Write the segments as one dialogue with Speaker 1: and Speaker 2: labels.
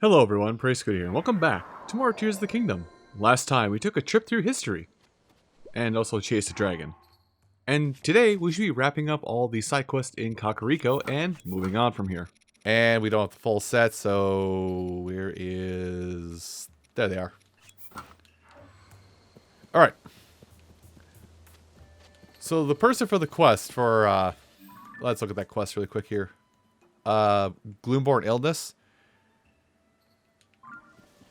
Speaker 1: Hello everyone, Praise Good here, and welcome back to more Tears of the Kingdom. Last time we took a trip through history, and also chased a dragon. And today we should be wrapping up all the side quests in Kakariko and moving on from here.
Speaker 2: And we don't have the full set, so where is... There they are. Alright. So the person for the quest for, let's look at that quest really quick here. Gloom-Born Illness.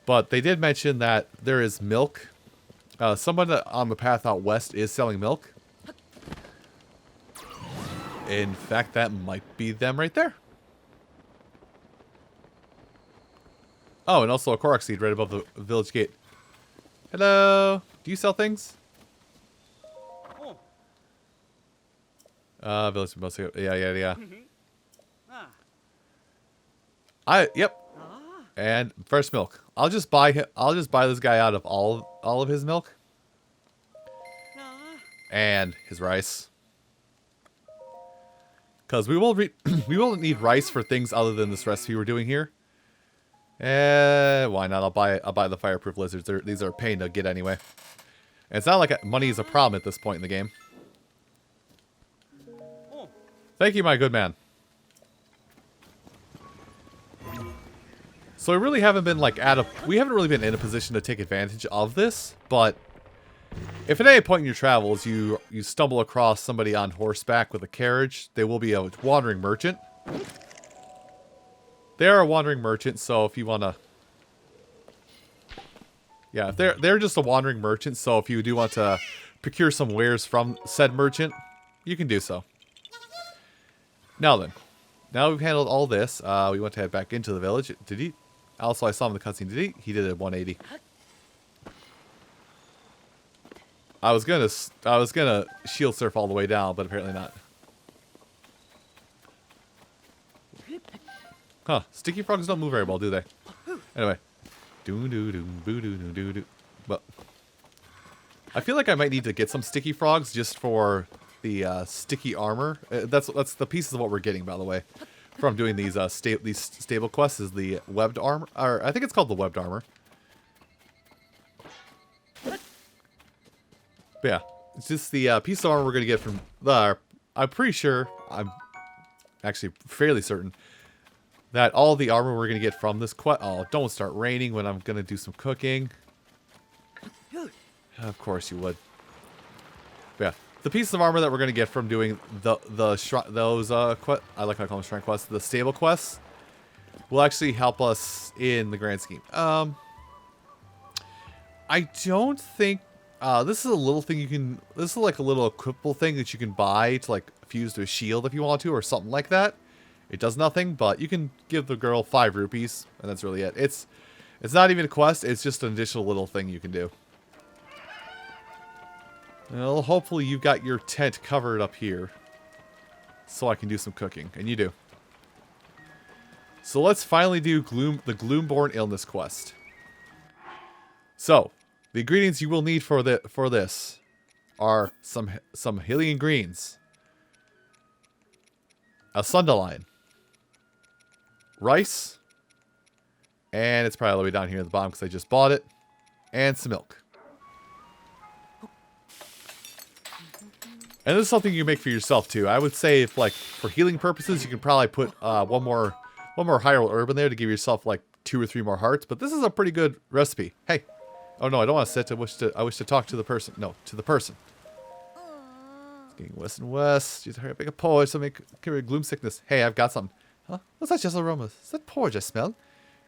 Speaker 2: But they did mention that there is milk. Someone on the path out west is selling milk. In fact, that might be them right there. Oh, and also a Korok Seed right above the village gate. Hello. Do you sell things? Village mostly. Yeah. Yep. And fresh milk. I'll just buy this guy out of all of his milk. And his rice. Cuz we will need rice for things other than this recipe we're doing here. Why not? I'll buy the fireproof lizards. These are a pain to get anyway. And it's not like money is a problem at this point in the game. Thank you, my good man. So we really haven't been we haven't really been in a position to take advantage of this, but if at any point in your travels you stumble across somebody on horseback with a carriage, they will be a wandering merchant. They are a wandering merchant, so if you want to... Yeah, if they're just a wandering merchant, so if you do want to procure some wares from said merchant, you can do so. Now then, now we've handled all this, we want to head back into the village. Did he... Also, I saw him in the cutscene. Did he? He did a 180. I was gonna shield surf all the way down, but apparently not. Huh? Sticky frogs don't move very well, do they? Anyway, But I feel like I might need to get some sticky frogs just for the sticky armor. That's the pieces of what we're getting, by the way. From doing these stable quests is the webbed armor, or I think it's called the webbed armor. But yeah, it's just the piece of armor we're gonna get from the. I'm pretty sure, I'm actually fairly certain that all the armor we're gonna get from this quest. Oh, don't start raining when I'm gonna do some cooking. Of course you would. But yeah. The piece of armor that we're going to get from doing those I like how I call them shrine quests, the stable quests, will actually help us in the grand scheme. I don't think this is a little thing you can. This is like a little equipable thing that you can buy to like fuse to a shield if you want to, or something like that. It does nothing, but you can give the girl 5 rupees, and that's really it. It's not even a quest. It's just an additional little thing you can do. Well, hopefully you've got your tent covered up here, so I can do some cooking, and you do. So let's finally do the Gloom-Born Illness quest. So, the ingredients you will need for this are some Hylian greens, a sundaline, rice, and it's probably all the way down here at the bottom because I just bought it, and some milk. And this is something you make for yourself too. I would say, if like for healing purposes, you can probably put one more Hyrule herb in there to give yourself like 2 or 3 more hearts. But this is a pretty good recipe. Hey, oh no, I don't want to sit. I wish to talk to the person. No, to the person. It's getting west and west. Just hurry up, make a porridge. So carry gloom sickness. Hey, I've got something. Huh? What's that? Just aromas? Is that porridge I smell?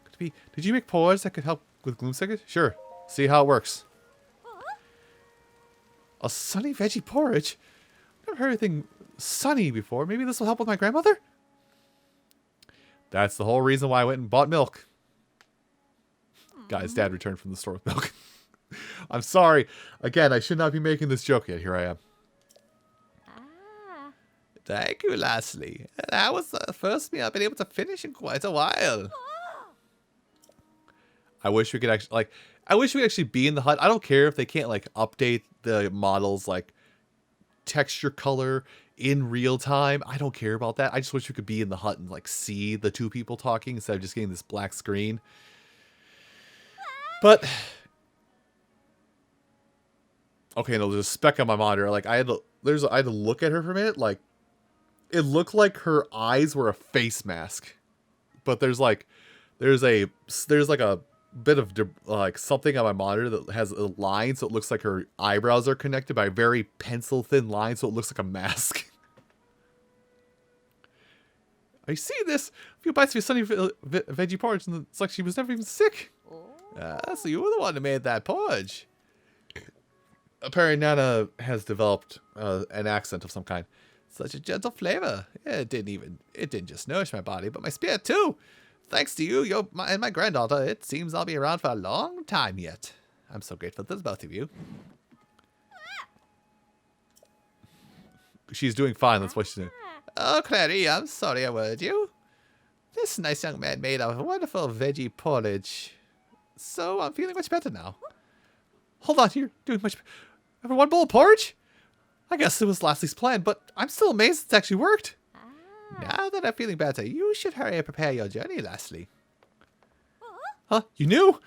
Speaker 2: Could it be? Did you make porridge that could help with gloom sickness? Sure. See how it works. A sunny veggie porridge. Never heard anything sunny before. Maybe this will help with my grandmother? That's the whole reason why I went and bought milk. Guy's dad returned from the store with milk. I'm sorry. Again, I should not be making this joke yet. Here I am. Thank you, Leslie. That was the first meal I've been able to finish in quite a while. I wish we could actually, I wish we could actually be in the hut. I don't care if they can't, update the models, texture color in real time. I don't care about that. I just wish we could be in the hut and see the 2 people talking instead of just getting this black screen. But okay, no, there's a speck on my monitor. Like I had to look at her for a minute. Like it looked like her eyes were a face mask, but there's like a bit of like something on my monitor that has a line, so it looks like her eyebrows are connected by a very pencil thin line, so it looks like a mask. I see this. A few bites of your sunny veggie porridge, and it's like she was never even sick. So you were the one who made that porridge. Apparently, Nana has developed an accent of some kind. Such a gentle flavor. It didn't just nourish my body, but my spirit too. Thanks to you, and my granddaughter, it seems I'll be around for a long time yet. I'm so grateful to both of you. She's doing fine. That's what she's doing. Oh, Clary, I'm sorry I worried you. This nice young man made a wonderful veggie porridge. So I'm feeling much better now. Hold on, you're doing much better. Over one bowl of porridge? I guess it was Leslie's plan, but I'm still amazed it's actually worked. Now that I'm feeling better, you should hurry and prepare your journey, Leslie. Huh? You knew?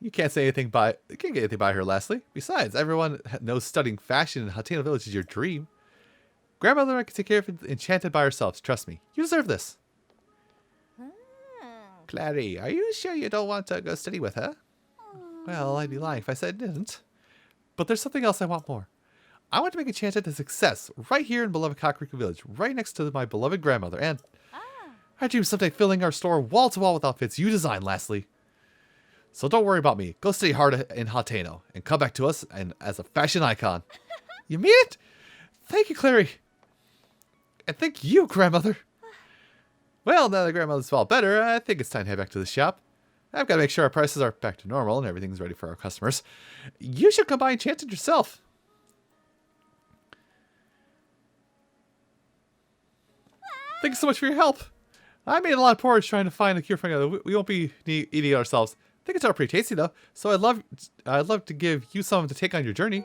Speaker 2: You can't get anything by her, Leslie. Besides, everyone knows studying fashion in Hateno Village is your dream. Grandmother and I can take care of it enchanted by ourselves. Trust me. You deserve this. Clary, are you sure you don't want to go study with her? Well, I'd be lying if I said I didn't. But there's something else I want more. I want to make Enchanted a success right here in beloved Kakariko Village, right next to my beloved grandmother. And I dream of someday filling our store wall to wall with outfits you designed, lastly. So don't worry about me. Go study hard in Hateno and come back to us and as a fashion icon. You mean it? Thank you, Clary. And thank you, grandmother. Well, now that grandmother's felt better, I think it's time to head back to the shop. I've got to make sure our prices are back to normal and everything's ready for our customers. You should come by Enchanted yourself. Thank you so much for your help. I made a lot of porridge trying to find a cure for another. We won't be eating it ourselves. I think it's all pretty tasty though. So I'd love to give you some to take on your journey.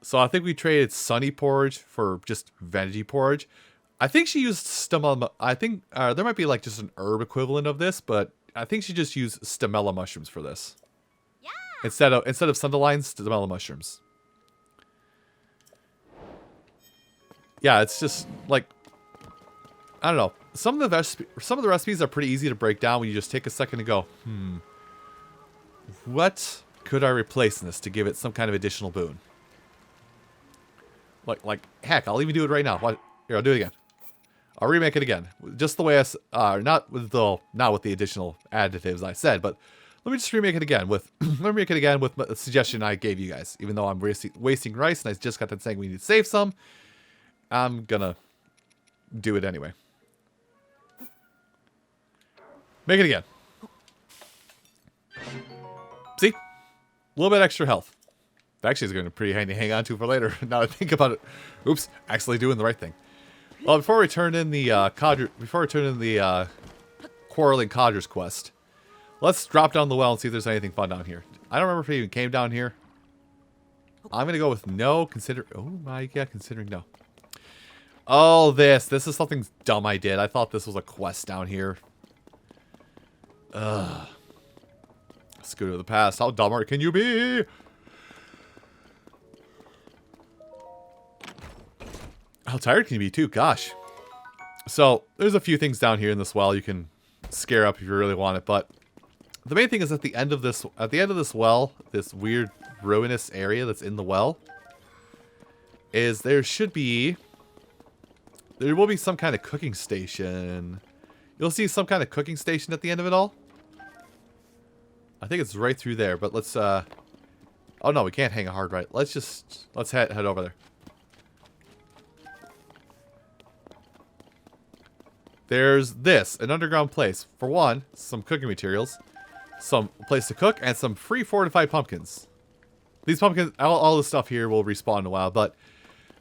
Speaker 2: So I think we traded sunny porridge for just veggie porridge. I think she used stamella. I think there might be like just an herb equivalent of this, but I think she just used stamella mushrooms for this. Yeah. Instead of sundelions, stamella mushrooms. Yeah, it's just like I don't know. Some of the recipes are pretty easy to break down when you just take a second to go, what could I replace in this to give it some kind of additional boon? Like heck, I'll even do it right now. What? Here, I'll do it again. I'll remake it again, just the way not with the additional additives I said, but let me just remake it again with the suggestion I gave you guys. Even though I'm wasting rice and I just got done saying we need to save some, I'm gonna do it anyway. Make it again. See? A little bit extra health. Actually, it's going to be pretty handy to hang on to for later. Now I think about it. Oops, actually doing the right thing. Well, before we turn in the Quarreling Codgers quest, let's drop down the well and see if there's anything fun down here. I don't remember if it even came down here. I'm going to go with no, considering no. Oh, this is something dumb I did. I thought this was a quest down here. Ugh. Scooter of the past. How dumber can you be? How tired can you be too? Gosh. So there's a few things down here in this well you can scare up if you really want it, but the main thing is at the end of this well, this weird ruinous area that's in the well, is there will be some kind of cooking station. You'll see some kind of cooking station at the end of it all. I think it's right through there, but let's oh no, we can't hang a hard right. Let's head over there. There's an underground place. For one, some cooking materials, some place to cook, and some free fortified pumpkins. These pumpkins, all this stuff here will respawn in a while, but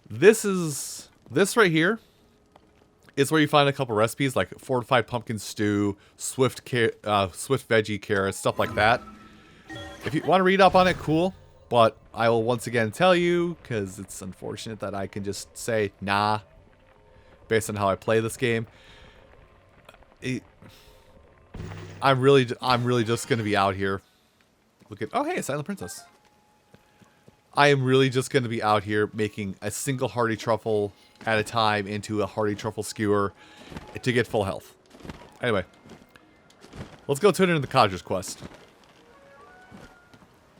Speaker 2: this right here is where you find a couple recipes like fortified pumpkin stew, swift veggie carrots, stuff like that. If you want to read up on it, cool. But I will once again tell you, because it's unfortunate that I can just say nah, based on how I play this game. I'm really just gonna be out here. Look at, oh hey, a Silent Princess. I am really just gonna be out here making a single hearty truffle at a time into a hearty truffle skewer to get full health. Anyway, let's go turn in the Codger's quest,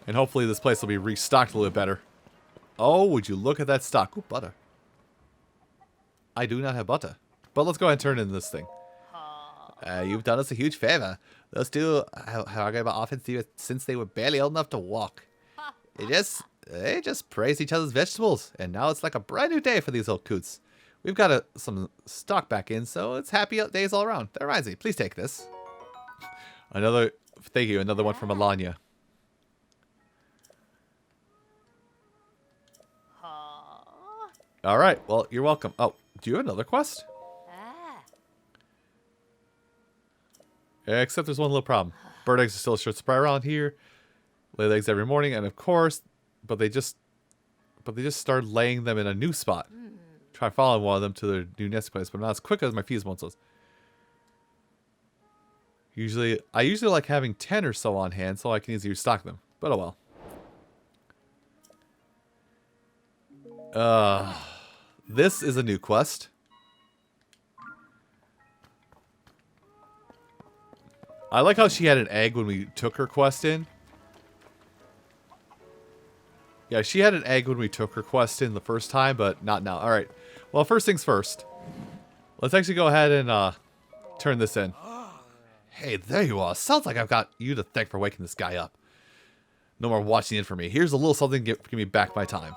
Speaker 2: and hopefully this place will be restocked a little bit better. Oh, would you look at that stock? Ooh, butter. I do not have butter, but let's go ahead and turn in this thing. You've done us a huge favor. Those two have argued about offense since they were barely old enough to walk. They just praised each other's vegetables, and now it's like a brand new day for these old coots. We've got some stock back in, so it's happy days all around. That reminds me, please take this. Thank you, another one from Alanya. All right, well, you're welcome. Oh, do you have another quest? Except there's one little problem. Bird eggs are still a short supply around here. Lay eggs every morning, and of course, but they just started laying them in a new spot. Try following one of them to their new nest place, but not as quick as my feasible ones. I usually like having 10 or so on hand, so I can easily restock them. But oh well. This is a new quest. I like how she had an egg when we took her quest in. Yeah, she had an egg when we took her quest in the first time, but not now. Alright. Well, first things first. Let's actually go ahead and turn this in. Hey, there you are. Sounds like I've got you to thank for waking this guy up. No more watching in for me. Here's a little something to give me back my time.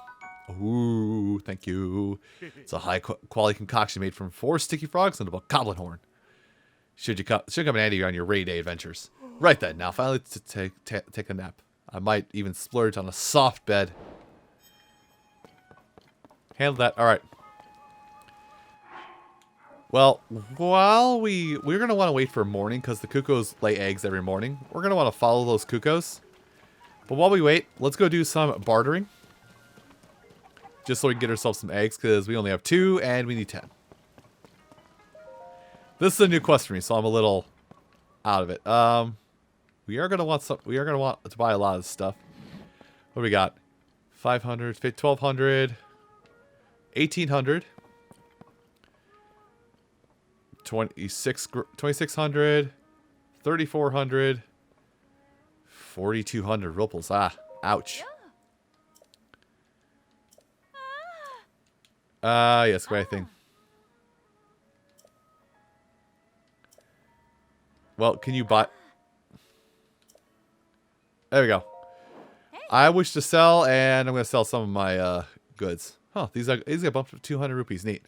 Speaker 2: Ooh, thank you. It's a high quality concoction made from 4 sticky frogs and a goblin horn. Should come in handy on your rainy day adventures. Right then, now finally to take a nap. I might even splurge on a soft bed. Handle that. All right. Well, while we're gonna want to wait for morning because the Cuccos lay eggs every morning. We're gonna want to follow those Cuccos. But while we wait, let's go do some bartering, just so we can get ourselves some eggs because we only have 2 and we need 10. This is a new quest for me, so I'm a little out of it. We are gonna want to buy a lot of this stuff. What do we got? 500, 1200, 1800, 2600, 3400, 4200 rubles. Ah, ouch. Yes, great thing. Well, can you buy... There we go. I wish to sell, and I'm going to sell some of my goods. Huh, these get bumped up to 200 rupees. Neat.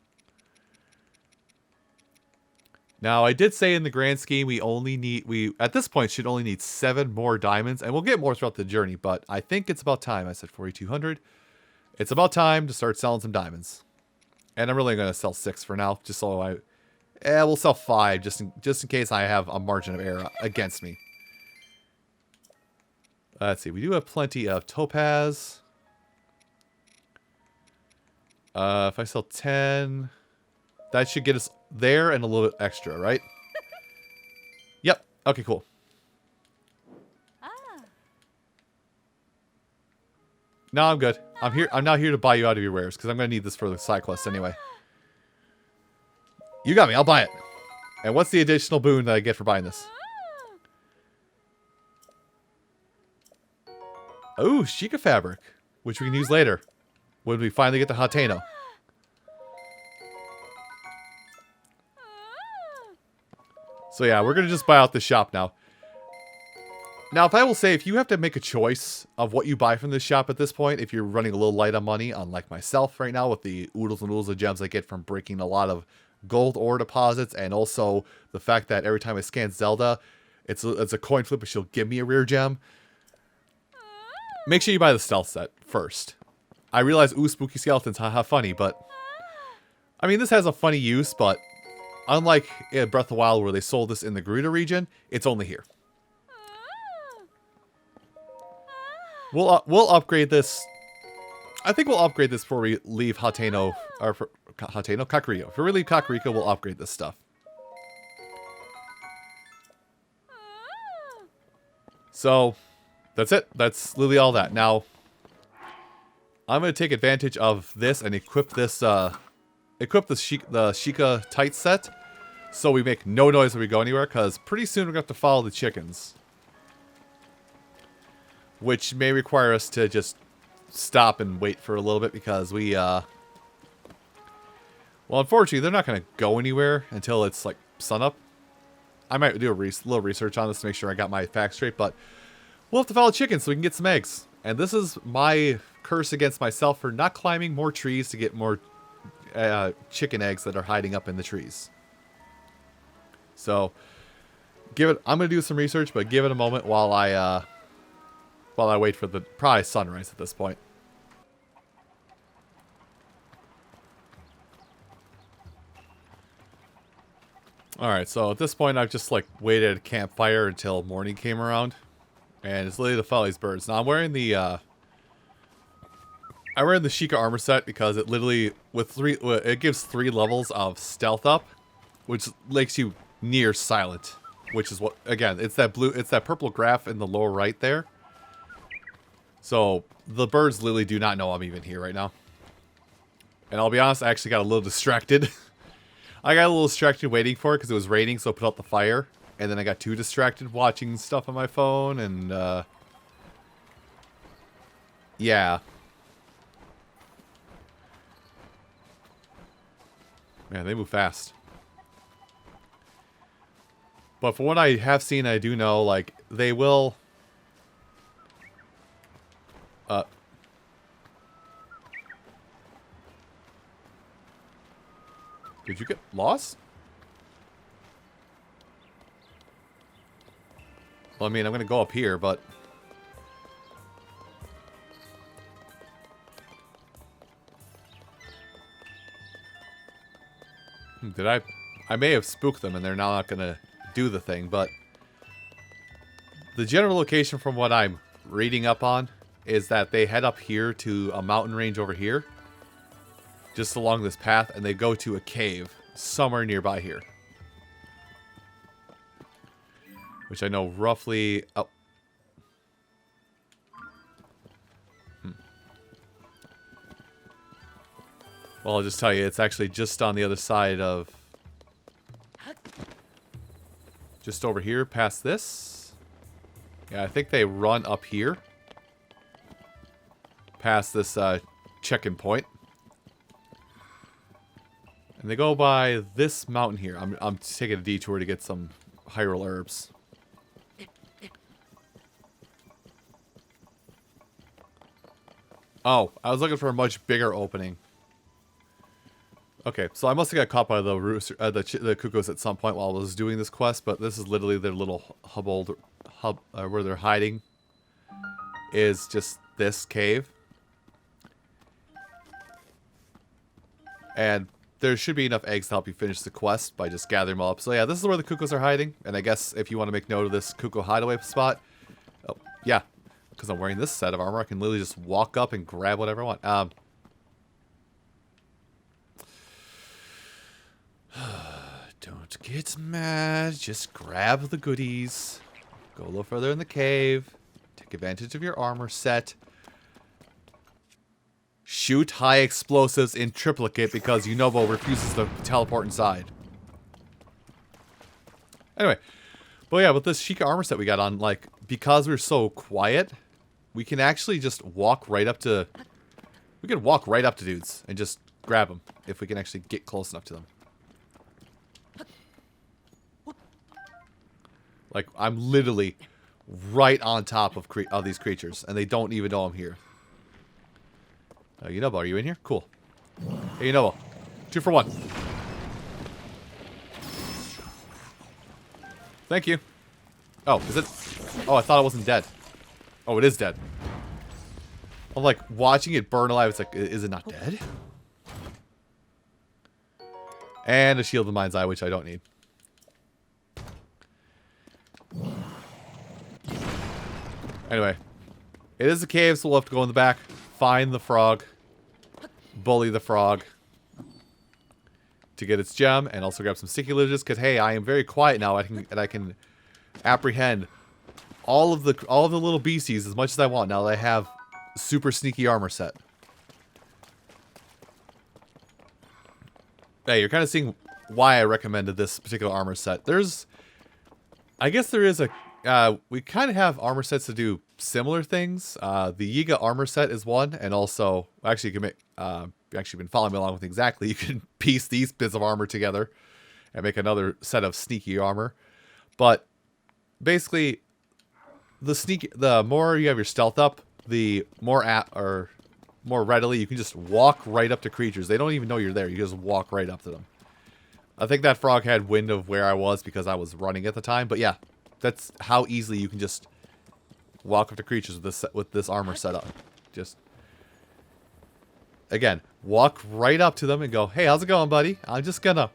Speaker 2: Now, I did say in the grand scheme, we at this point should only need 7 more diamonds, and we'll get more throughout the journey, but I think it's about time. I said 4,200. It's about time to start selling some diamonds. And I'm really going to sell 6 for now, just so we'll sell 5 just in case I have a margin of error against me. Let's see. We do have plenty of topaz. If I sell 10, that should get us there and a little bit extra, right? Yep. Okay, cool. No, I'm good. I'm not here to buy you out of your wares because I'm going to need this for the side quest anyway. You got me. I'll buy it. And what's the additional boon that I get for buying this? Oh, Sheikah fabric, which we can use later when we finally get to Hateno. So yeah, we're going to just buy out the shop now. Now, if I will say, if you have to make a choice of what you buy from this shop at this point, if you're running a little light on money, unlike myself right now with the oodles and oodles of gems I get from breaking a lot of gold ore deposits, and also the fact that every time I scan Zelda, it's a coin flip, but she'll give me a rare gem. Make sure you buy the stealth set first. I realize, ooh, spooky skeletons, haha, funny, but... I mean, this has a funny use, but... Unlike in Breath of the Wild where they sold this in the Gerudo region, it's only here. We'll upgrade this. I think we'll upgrade this before we leave Hateno, or Kakariko. If we leave Kakariko, we'll upgrade this stuff. So, that's it. That's literally all that. Now, I'm going to take advantage of this and equip this, the Sheikah tight set, so we make no noise when we go anywhere, because pretty soon we're going to have to follow the chickens. Which may require us to just stop and wait for a little bit, because we, well, unfortunately, they're not going to go anywhere until it's, like, sunup. I might do a little research on this to make sure I got my facts straight, but we'll have to follow chickens so we can get some eggs. And this is my curse against myself for not climbing more trees to get more chicken eggs that are hiding up in the trees. So, I'm going to do some research, but give it a moment while I wait for the probably sunrise at this point. Alright, so at this point I've just like waited at a campfire until morning came around. And it's literally to follow these birds. Now I'm wearing the Sheikah armor set because it literally it gives 3 levels of stealth up, which makes you near silent. Which is what, again, it's that purple graph in the lower right there. So the birds literally do not know I'm even here right now. And I'll be honest, I actually got a little distracted. I got a little distracted waiting for it because it was raining, so I put out the fire. And then I got too distracted watching stuff on my phone, and, yeah. Man, they move fast. But from what I have seen, I do know, like, they will... Did you get lost? Well, I mean, I'm going to go up here, but... Did I... I may have spooked them and they're now not going to do the thing, but... The general location from what I'm reading up on is that they head up here to a mountain range over here. Just along this path, and they go to a cave somewhere nearby here. Which I know roughly... Oh. Well, I'll just tell you, it's actually just on the other side of... Just over here, past this. Yeah, I think they run up here. Past this check-in point. And they go by this mountain here. I'm taking a detour to get some Hyrule herbs. Oh, I was looking for a much bigger opening. Okay, so I must have got caught by the Cuccos at some point while I was doing this quest, but this is literally their little hub where they're hiding. Is just this cave. And there should be enough eggs to help you finish the quest by just gathering them all up. So yeah, this is where the Cuccos are hiding. And I guess if you want to make note of this Cucco hideaway spot. Oh, yeah. Because I'm wearing this set of armor, I can literally just walk up and grab whatever I want. Don't get mad. Just grab the goodies. Go a little further in the cave. Take advantage of your armor set. Shoot high explosives in triplicate because Yunobo refuses to teleport inside. Anyway. But yeah, with this Sheikah armor set we got on, like, because we're so quiet, we can actually just walk right up to... We can walk right up to dudes and just grab them if we can actually get close enough to them. Like, I'm literally right on top of these creatures, and they don't even know I'm here. Yunobo, are you in here? Cool. Hey, Yunobo. 2 for 1. Thank you. Oh, is it? Oh, I thought it wasn't dead. Oh, it is dead. I'm like watching it burn alive. It's like, is it not dead? And a shield of mind's eye, which I don't need. Anyway, it is a cave, so we'll have to go in the back, find the frog, bully the frog to get its gem, and also grab some sticky liches. Because hey, I am very quiet now. I can apprehend all of the little beasties as much as I want now that I have super sneaky armor set. Hey, you're kind of seeing why I recommended this particular armor set. I guess there is we kind of have armor sets to do similar things. The Yiga armor set is one, and also, actually, you can make, you've actually been following me along with exactly, you can piece these bits of armor together and make another set of sneaky armor. But basically, the more you have your stealth up, the more more readily you can just walk right up to creatures. They don't even know you're there. You just walk right up to them. I think that frog had wind of where I was because I was running at the time. But yeah, that's how easily you can just walk up to creatures with this armor set up. Just, again, walk right up to them and go, hey, how's it going, buddy? I'm just gonna...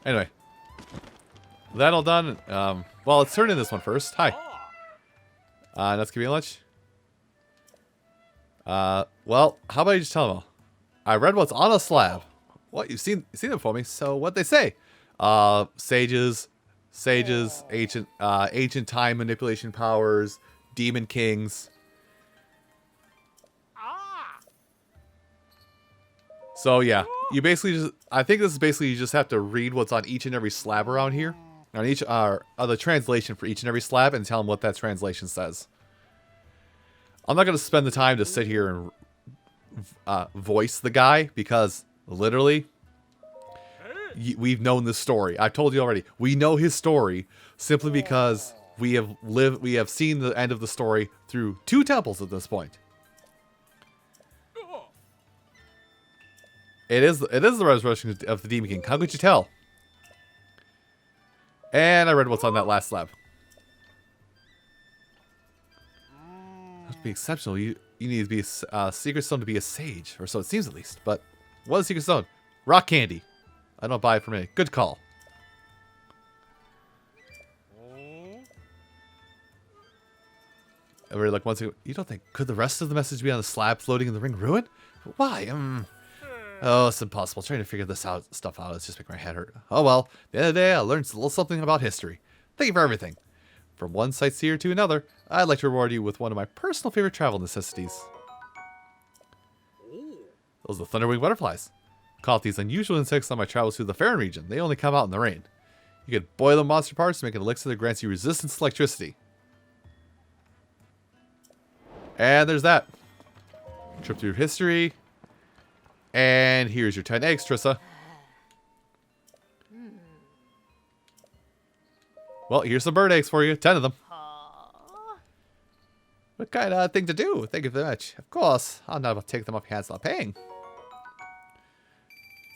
Speaker 2: Anyway. That all done. Well, let's turn in this one first. Hi. That's gonna be lunch. Well, how about you just tell them all? I read what's on a slab. What, you've seen them for me, so what'd they say? Sages, ancient time manipulation powers, demon kings. So yeah, you basically just, I think this is basically you just have to read what's on each and every slab around here. On each, the translation for each and every slab and tell them what that translation says. I'm not going to spend the time to sit here and voice the guy because literally we've known this story. I've told you already. We know his story simply because we have seen the end of the story through 2 temples at this point. It is the resurrection of the Demon King. How could you tell? And I read what's on that last slab. Have to be exceptional. You need to be a secret stone to be a sage, or so it seems at least. But what is secret stone? Rock candy. I don't buy it from any. Good call. And we're like, once again, you don't think could the rest of the message be on the slab floating in the ring ruin? Why? Oh, it's impossible. Trying to figure this stuff out. It's just making my head hurt. Oh well. At the end of the day, I learned a little something about history. Thank you for everything. From one sightseer to another, I'd like to reward you with one of my personal favorite travel necessities. Those are the thunderwing butterflies. Caught these unusual insects on my travels through the Farron region. They only come out in the rain. You can boil the monster parts to make an elixir that grants you resistance to electricity. And there's that. Trip through history. And here's your 10 eggs, Trissa. Well, here's some bird eggs for you. 10 of them. What kind of thing to do? Thank you very much. Of course. I'll never take them off your hands without paying.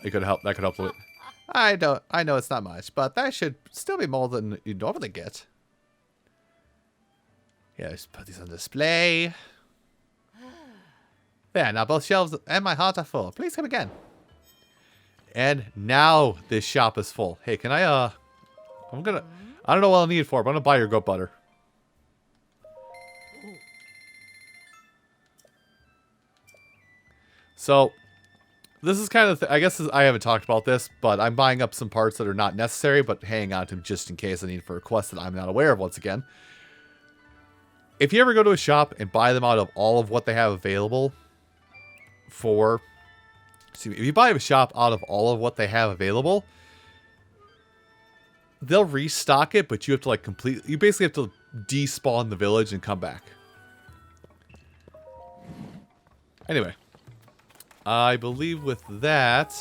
Speaker 2: It could help. That could help with it. I know it's not much, but that should still be more than you normally get. Yeah, just put these on display. There, now both shelves and my heart are full. Please come again. And now this shop is full. Hey, can I, I don't know what I'll need it for, but I'm gonna buy your goat butter. So, this is kind of, I guess I haven't talked about this, but I'm buying up some parts that are not necessary, but hanging on to them just in case I need for a quest that I'm not aware of once again. If you ever go to a shop and buy them out of all of what they have available if you buy a shop out of all of what they have available, they'll restock it, but you have to like you basically have to despawn the village and come back. Anyway, I believe with that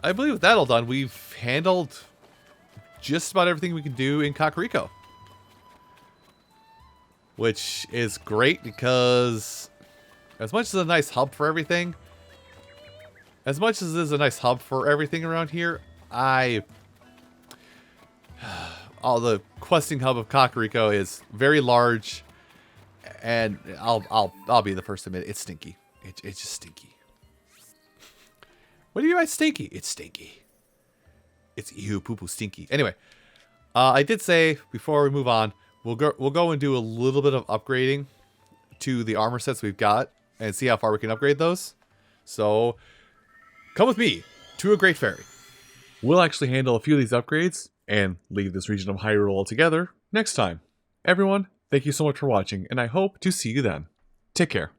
Speaker 2: all done, we've handled just about everything we can do in Kakariko. Which is great because as much as a nice hub for everything, around here, the questing hub of Kakariko is very large, and I'll be the first to admit it's stinky. It's just stinky. What do you mean by stinky? It's stinky. It's ew poo poo stinky. Anyway, I did say before we move on, we'll go and do a little bit of upgrading to the armor sets we've got and see how far we can upgrade those. So, come with me to a Great Fairy.
Speaker 1: We'll actually handle a few of these upgrades and leave this region of Hyrule altogether next time. Everyone, thank you so much for watching, and I hope to see you then. Take care.